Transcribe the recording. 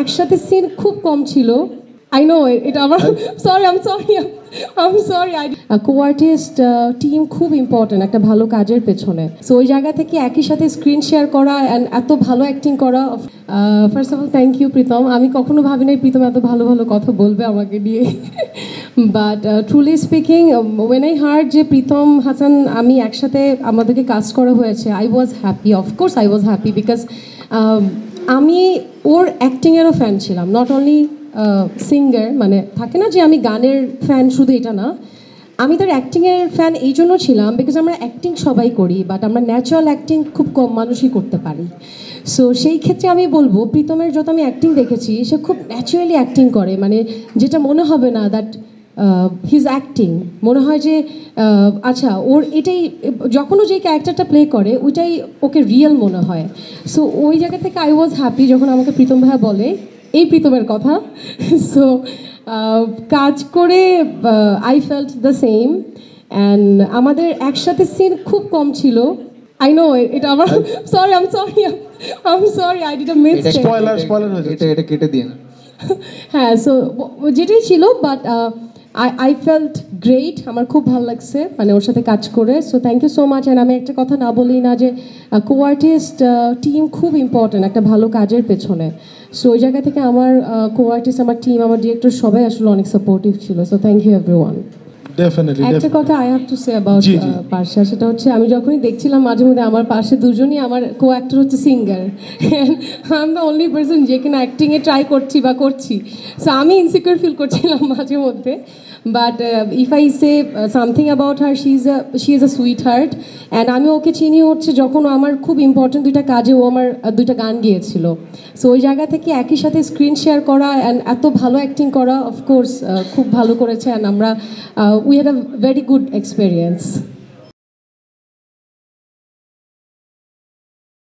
একসাথে সিন খুব কম ছিল। আই নো এটা আমার সরি কো-আর্টিস্ট টিম খুব ইম্পর্টেন্ট একটা ভালো কাজের পেছনে। সো ওই জায়গা থেকে একই সাথে স্ক্রিন শেয়ার করা অ্যান্ড এত ভালো অ্যাক্টিং করা, first of all thank you Pritam. আমি কখনো ভাবি নাই প্রীতম এত ভালো ভালো কথা বলবে আমাকে নিয়ে, but truly speaking when I heard যে প্রীতম হাসান আমি একসাথে আমাদেরকে কাজ করা হয়েছে, I was happy, of course I was happy because আমি ওর অ্যাক্টিংয়েরও ফ্যান ছিলাম, নট অনলি সিঙ্গার, মানে থাকে না যে আমি গানের ফ্যান শুধু এটা না, আমি তার অ্যাক্টিংয়ের ফ্যান এই জন্য ছিলাম বিকজ আমরা অ্যাক্টিং সবাই করি বাট আমরা ন্যাচারাল অ্যাক্টিং খুব কম মানুষই করতে পারি। সো সেই ক্ষেত্রে আমি বলবো প্রীতমের যত আমি অ্যাক্টিং দেখেছি সে খুব ন্যাচারালি অ্যাক্টিং করে, মানে যেটা মনে হবে না দ্যাট হিজ অ্যাক্টিং, মনে হয় যে আচ্ছা ওর এটাই, যখন ও যে ক্যারেক্টারটা প্লে করে ওইটাই ওকে রিয়েল মনে হয়। সো ওই জায়গা থেকে আই ওয়াজ হ্যাপি যখন আমাকে প্রীতম ভাইয়া বলে এই প্রীতমের কথা। সো কাজ করে I felt the same and আমাদের একসাথে সিন খুব কম ছিল। আই নো এটা আমার sorry I did a mistake. এটা কেটে দিন। হ্যাঁ, সো যেটাই ছিল বাট আই ফেল্ট গ্রেট, আমার খুব ভালো লাগছে মানে ওর সাথে কাজ করে। So thank you so much. And আমি একটা কথা না বলি না যে কো-আর্টিস্ট টিম খুব ইম্পর্টেন্ট একটা ভালো কাজের পেছনে। সো ওই জায়গা থেকে আমার কো-আর্টিস্ট, আমার টিম, আমার ডিরেক্টর সবাই আসলে অনেক সাপোর্টিভ ছিল। So thank you everyone. একটা কথা I have to say about Parsa, সেটা হচ্ছে আমি যখনই দেখছিলাম মাঝে মধ্যে আমার পাশে দুজনই আমার কো অ্যাক্টর হচ্ছে singer, I am the only person যে কিনা অ্যাক্টিংয়ে ট্রাই করছি। সো আমি ইনসিকিউর ফিল করছিলাম মাঝে মধ্যে, but if I say something about her, she is a sweet heart. And আমি ওকে চিনি হচ্ছে যখন আমার খুব ইম্পর্টেন্ট দুইটা কাজে ও আমার দুইটা গান গিয়েছিল। সো ওই জায়গা থেকে একই সাথে স্ক্রিন শেয়ার করা অ্যান্ড এত ভালো অ্যাক্টিং করা, অফকোর্স খুব ভালো করেছে। অ্যান্ড আমরা we had a very good experience.